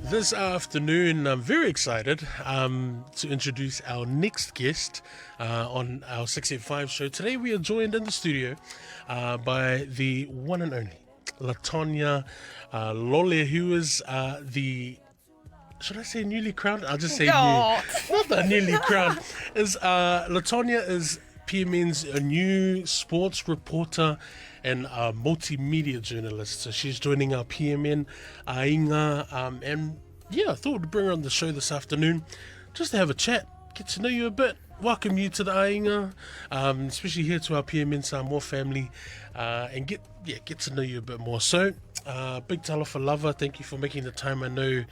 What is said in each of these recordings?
This afternoon, I'm very excited to introduce our next guest on our 685 show. Today we are joined in the studio by the one and only Latonya Lole, who is should I say newly crowned? I'll just say new. Not the newly crowned. Latonya is PMN's a new sports reporter and a multimedia journalist. So she's joining our PMN Ainga, and yeah, I thought we'd bring her on the show this afternoon just to have a chat, get to know you a bit, welcome you to the Ainga, especially here to our PMN Samoa family, and get to know you a bit more. So, big talofa lover, thank you for making the time. I know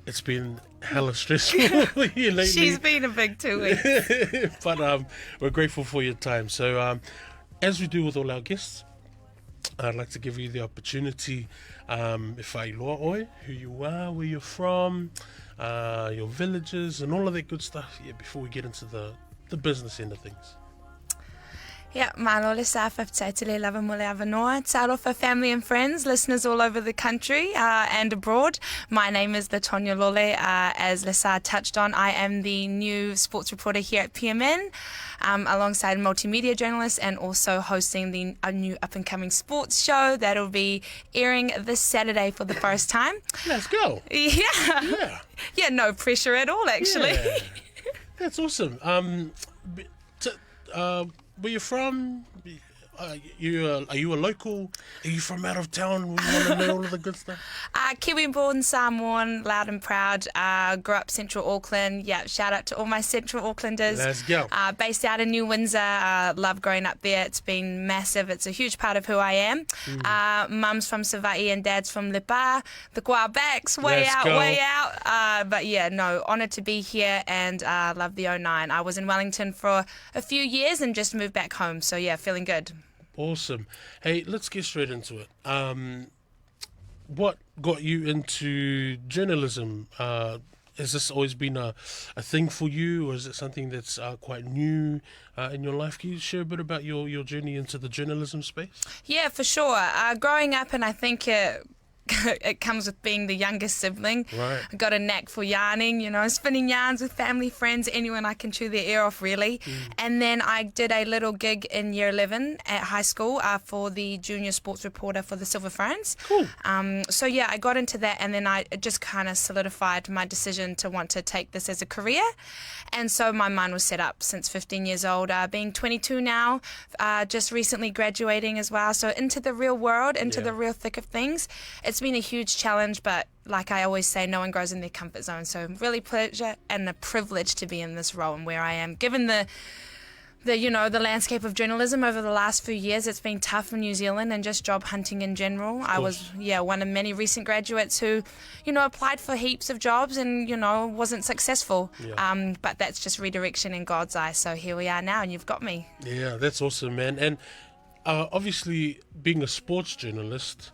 it's been hella stressful for you lately. She's been a big 2 weeks. But we're grateful for your time. So as we do with all our guests, I'd like to give you the opportunity, if I loa oi, who you are, where you're from, your villages and all of that good stuff, before we get into the business end of things. Yeah, malole sa whaftaitele lava mole avanoa. Talofa family and friends, listeners all over the country and abroad. My name is Latonya Lole. As Lisa touched on, I am the new sports reporter here at PMN, alongside multimedia journalist and also hosting a new up-and-coming sports show that'll be airing this Saturday for the first time. Let's go. Yeah, no pressure at all, actually. Yeah. That's awesome. Where you're from? Are you a local? Are you from out of town? We want to know all of the good stuff. Kiwi born, Samoan, loud and proud. Grew up Central Auckland. Yeah, shout out to all my Central Aucklanders. Let's go. Based out in New Windsor. Love growing up there. It's been massive. It's a huge part of who I am. Mum's from Savaii and dad's from Lipa. The Guabacks, way out. But yeah, no, honoured to be here and love the 09. I was in Wellington for a few years and just moved back home. So yeah, feeling good. Awesome. Hey, let's get straight into it. What got you into journalism? Has this always been a thing for you, or is it something that's quite new in your life? Can you share a bit about your journey into the journalism space? Yeah, for sure. Growing up, and I think it comes with being the youngest sibling. Right. I got a knack for yarning, spinning yarns with family, friends, anyone I can chew their ear off, really. And then I did a little gig in year 11 at high school for the junior sports reporter for the Silver Ferns. Cool. So yeah, I got into that, and then it just kind of solidified my decision to want to take this as a career. And so my mind was set up since 15 years old, being 22 now, just recently graduating as well. So into the real world, into the real thick of things. It's been a huge challenge, but like I always say, no one grows in their comfort zone. So really pleasure and a privilege to be in this role and where I am. Given the landscape of journalism over the last few years, it's been tough in New Zealand and just job hunting in general. I was one of many recent graduates who, applied for heaps of jobs and, wasn't successful. Yeah. But that's just redirection in God's eye. So here we are now, and you've got me. Yeah, that's awesome, man. And obviously, being a sports journalist,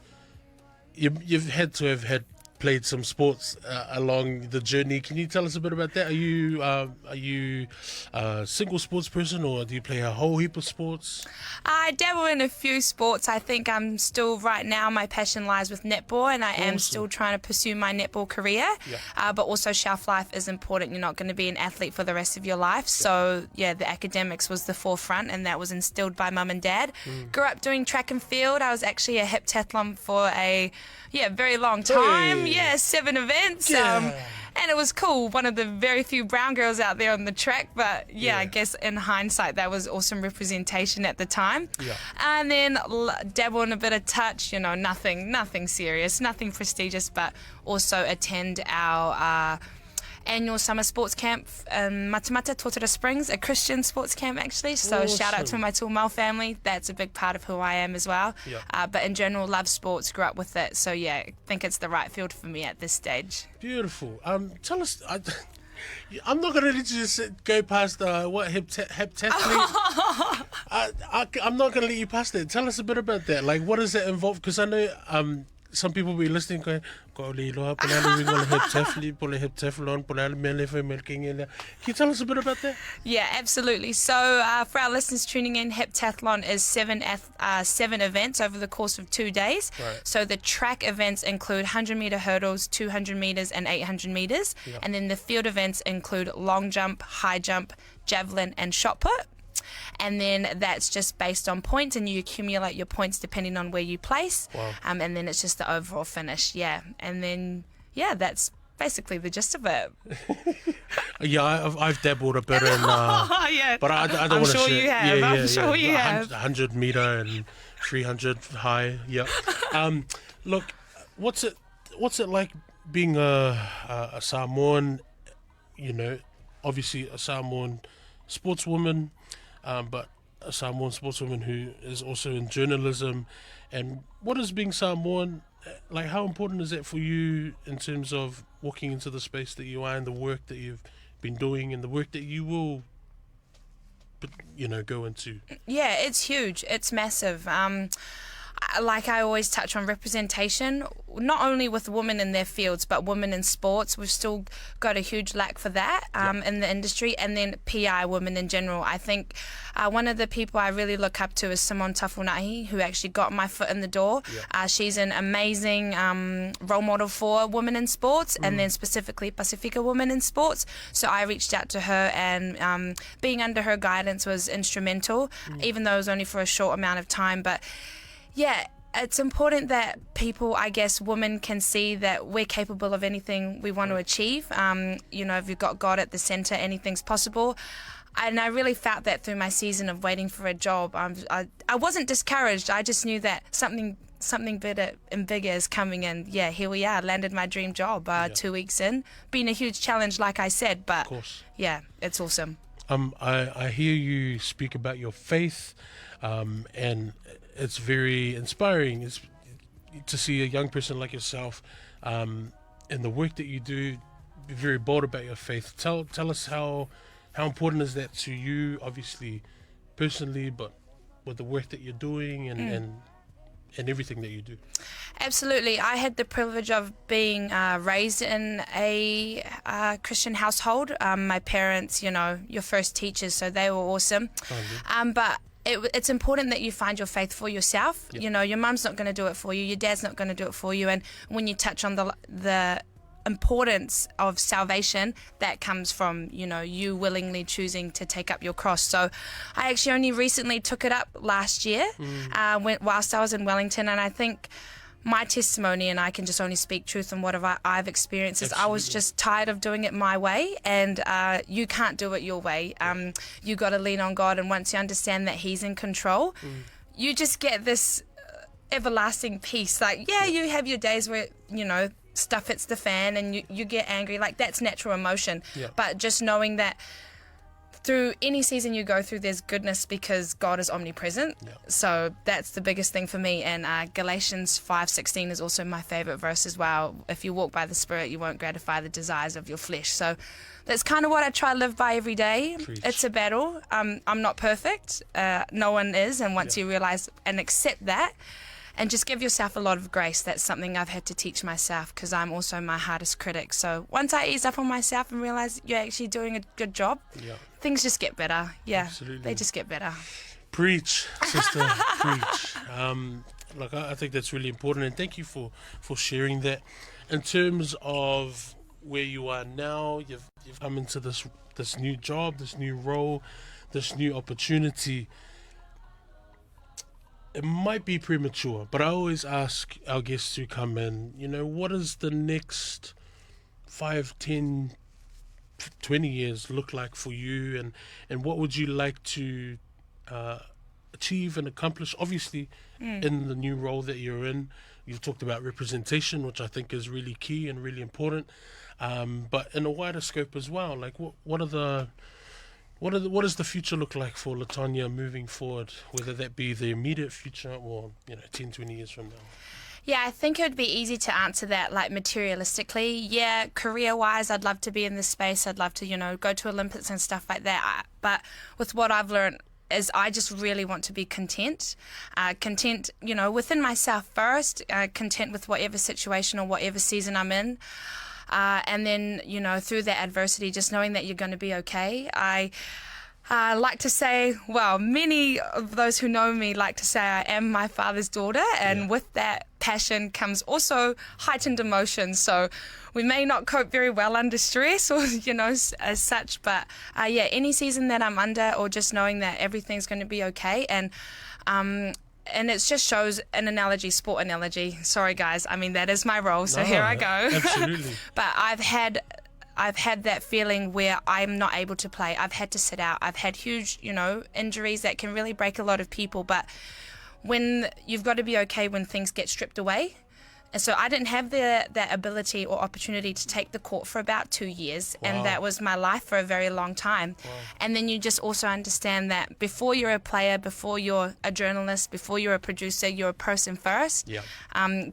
you've had to have played some sports along the journey. Can you tell us a bit about that? Are you a single sports person, or do you play a whole heap of sports? I dabble in a few sports. I think I'm still, right now, my passion lies with netball, and I am still trying to pursue my netball career. Yeah. But also shelf life is important. You're not going to be an athlete for the rest of your life. So yeah, the academics was the forefront, and that was instilled by mum and dad. Grew up doing track and field. I was actually a heptathlon for a very long time. Hey. Yeah, 7 events. Yeah. And it was cool. One of the very few brown girls out there on the track. But I guess in hindsight, that was awesome representation at the time. Yeah. And then dabble in a bit of touch, nothing serious, nothing prestigious, but also attend our annual summer sports camp in Matamata, Totara Springs, a Christian sports camp actually. So awesome. Shout out to my Tūmau family. That's a big part of who I am as well. Yeah. But in general, love sports, grew up with it. So yeah, I think it's the right field for me at this stage. Beautiful. Tell us. I'm not going to let you just go past heptathlete. I'm not going to let you past it. Tell us a bit about that. Like, what does that involve? Because I know some people be listening going, can you tell us a bit about that? Yeah, absolutely. So for our listeners tuning in, heptathlon is seven events over the course of 2 days. Right. So the track events include 100-meter hurdles, 200 meters and 800 meters. Yeah. And then the field events include long jump, high jump, javelin and shot put. And then that's just based on points, and you accumulate your points depending on where you place. Wow. And then it's just the overall finish, yeah. And then, yeah, that's basically the gist of it. Yeah, I've dabbled a bit in, Yeah. but I don't I'm want to sure share. you have. I'm sure you have. 100 meter and 300 high. Yeah. Look, what's it like being a Samoan? You know, obviously a Samoan sportswoman, but a Samoan sportswoman who is also in journalism. And what is being Samoan like? How important is that for you in terms of walking into the space that you are and the work that you've been doing and the work that you will, go into? Yeah, it's huge. It's massive. Like I always touch on representation, not only with women in their fields, but women in sports. We've still got a huge lack for that in the industry. And then PI women in general. I think one of the people I really look up to is Simone Tafunahi, who actually got my foot in the door. She's an amazing role model for women in sports, and then specifically Pacifica women in sports. So I reached out to her, and being under her guidance was instrumental, even though it was only for a short amount of time. But yeah, it's important that people, I guess, women can see that we're capable of anything we want to achieve. If you've got God at the center, anything's possible. And I really felt that through my season of waiting for a job. I wasn't discouraged. I just knew that something better and bigger is coming. And yeah, here we are. Landed my dream job 2 weeks in. Been a huge challenge, like I said, but Of course. yeah, it's awesome. I hear you speak about your faith, and it's very inspiring to see a young person like yourself, and the work that you do, be very bold about your faith. Tell us how important is that to you, obviously personally, but with the work that you're doing and everything that you do. Absolutely. I had the privilege of being raised in a Christian household. My parents, your first teachers, so they were awesome. But it's important that you find your faith for yourself. Yep. Your mum's not going to do it for you. Your dad's not going to do it for you. And when you touch on the importance of salvation, that comes from, you willingly choosing to take up your cross. So I actually only recently took it up last year whilst I was in Wellington. And I think my testimony, and I can just only speak truth on what I've experienced, is I was just tired of doing it my way, and you can't do it your way. You got to lean on God, and once you understand that He's in control, you just get this everlasting peace. Like, you have your days where, stuff hits the fan and you get angry. Like, that's natural emotion. But just knowing that through any season you go through, there's goodness because God is omnipresent. So that's the biggest thing for me. And Galatians 5:16 is also my favorite verse as well. If you walk by the Spirit, you won't gratify the desires of your flesh. So that's kind of what I try to live by every day. Preach. It's a battle. I'm not perfect. No one is. And once you realize and accept that, and just give yourself a lot of grace. That's something I've had to teach myself, because I'm also my hardest critic. So once I ease up on myself and realize you're actually doing a good job, things just get better. Yeah, Absolutely. They just get better. Preach, sister, preach. Look, I think that's really important, and thank you for sharing that. In terms of where you are now, you've come into this new job, this new role, this new opportunity. It might be premature, but I always ask our guests who come in, what does the next 5, 10, 20 years look like for you, and what would you like to achieve and accomplish? Obviously, in the new role that you're in, you've talked about representation, which I think is really key and really important, but in a wider scope as well. Like, what does the future look like for Latonya moving forward, whether that be the immediate future or 10, 20 years from now? Yeah, I think it would be easy to answer that, like, materialistically. Yeah, career-wise, I'd love to be in this space. I'd love to, go to Olympics and stuff like that. But with what I've learned is I just really want to be content. Content, within myself first, content with whatever situation or whatever season I'm in. And then, through that adversity, just knowing that you're going to be okay. I like to say, well, many of those who know me like to say I am my father's daughter, and with that passion comes also heightened emotions. So we may not cope very well under stress or, as such, but any season that I'm under, or just knowing that everything's going to be okay. And it just shows an analogy, sport analogy. Sorry, guys. I mean, that is my role. So here I go. Absolutely. But I've had that feeling where I'm not able to play. I've had to sit out. I've had huge, injuries that can really break a lot of people. But when you've got to be okay when things get stripped away. And so I didn't have that ability or opportunity to take the court for about 2 years. Wow. And that was my life for a very long time. Wow. And then you just also understand that before you're a player, before you're a journalist, before you're a producer, you're a person first. Yeah.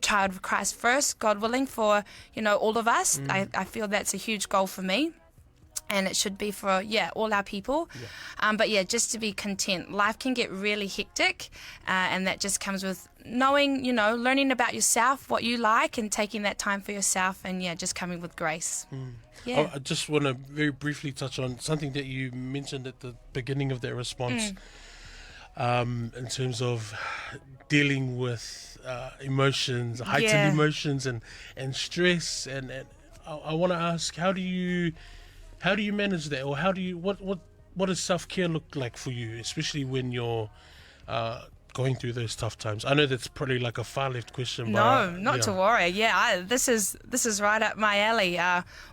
Child of Christ first, God willing, for, all of us. I feel that's a huge goal for me. And it should be for, all our people. Yeah. But just to be content. Life can get really hectic, and that just comes with knowing, learning about yourself, what you like, and taking that time for yourself, and, just coming with grace. Yeah. I just want to very briefly touch on something that you mentioned at the beginning of that response, in terms of dealing with emotions, heightened emotions, and stress. And I want to ask, how do you manage that, or what does self-care look like for you, especially when you're going through those tough times? I know that's probably like a far left question. No, not to worry. This is right up my alley.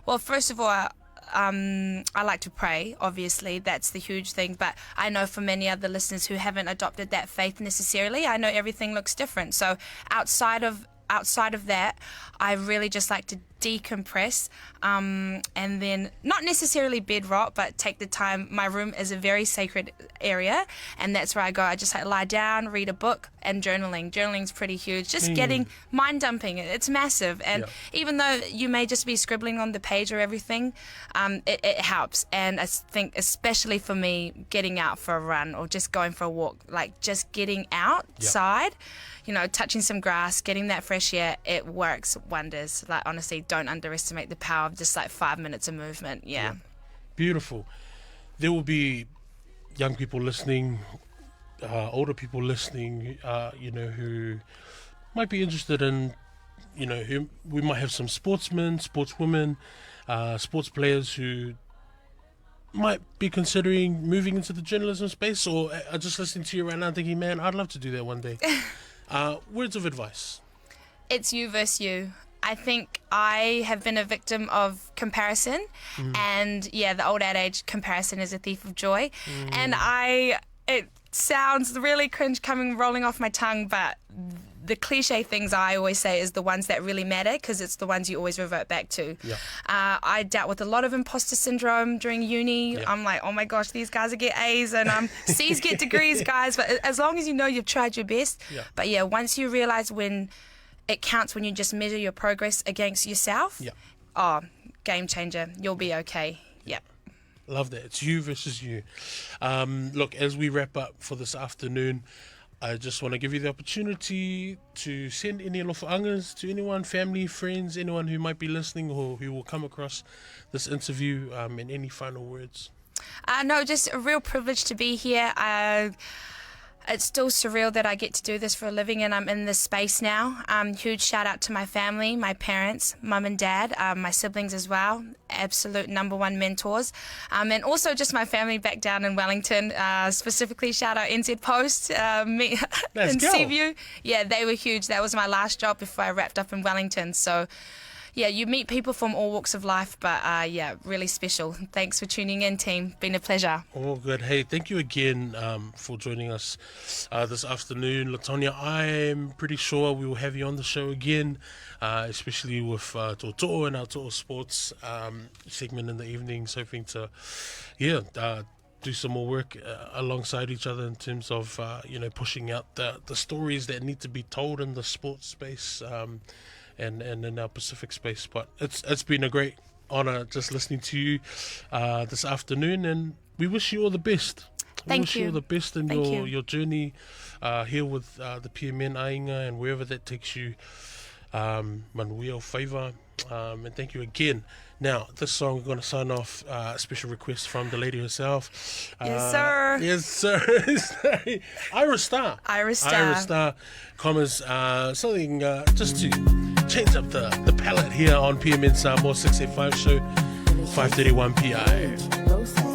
Well, first of all, I like to pray. Obviously, that's the huge thing. But I know for many other listeners who haven't adopted that faith necessarily, I know everything looks different. So outside of that, I really just like to decompress, and then not necessarily bed rot, but take the time. My room is a very sacred area, and that's where I go. I just lie down, read a book, and journaling. Journaling's pretty huge. Just getting mind dumping. It's massive, and even though you may just be scribbling on the page or everything, it helps. And I think especially for me, getting out for a run or just going for a walk, like just getting outside. Touching some grass, getting that fresh air, it works wonders. Like, honestly, don't underestimate the power of just 5 minutes of movement. Yeah. Beautiful. There will be young people listening, older people listening, who might be interested in, who we might have some sportsmen, sportswomen, sports players who might be considering moving into the journalism space, or are just listening to you right now thinking, man, I'd love to do that one day. Words of advice. It's you versus you. I think I have been a victim of comparison, and the old adage, comparison is a thief of joy. And it sounds really cringe rolling off my tongue, but the cliche things I always say is the ones that really matter, because it's the ones you always revert back to. I dealt with a lot of imposter syndrome during uni. I'm like, oh my gosh, these guys get A's and C's get degrees, guys. But as long as you know you've tried your best. But once you realize when it counts, when you just measure your progress against yourself, game changer. You'll be okay. Love that. It's you versus you. Look, as we wrap up for this afternoon, I just want to give you the opportunity to send any lofo'angas to anyone, family, friends, anyone who might be listening or who will come across this interview, and any final words. No, just a real privilege to be here. It's still surreal that I get to do this for a living, and I'm in this space now. Huge shout out to my family, my parents, mum and dad, my siblings as well. Absolute number one mentors. And also just my family back down in Wellington, specifically shout out NZ Post, me and Seaview. Yeah, they were huge. That was my last job before I wrapped up in Wellington. So you meet people from all walks of life, but really special. Thanks for tuning in, team. Been a pleasure. All good. Hey, thank you again for joining us this afternoon. Latonya, I'm pretty sure we will have you on the show again, especially with To'o and our To'o Sports segment in the evenings, hoping to, do some more work alongside each other in terms of, pushing out the stories that need to be told in the sports space, and in our Pacific space. But it's been a great honor just listening to you this afternoon, and we wish you all the best. Thank wish you all you. the best in Thank your, you. your journey here with the PMN Ainga and wherever that takes you. Manuel Favour. And thank you again. Now, this song, we're going to sign off a special request from the lady herself. Yes, sir. Yes, sir. Ira Star. Ira Star. Ira Star, commas, something just to change up the palette here on PMN Samoa 685 show, 5:31 PI.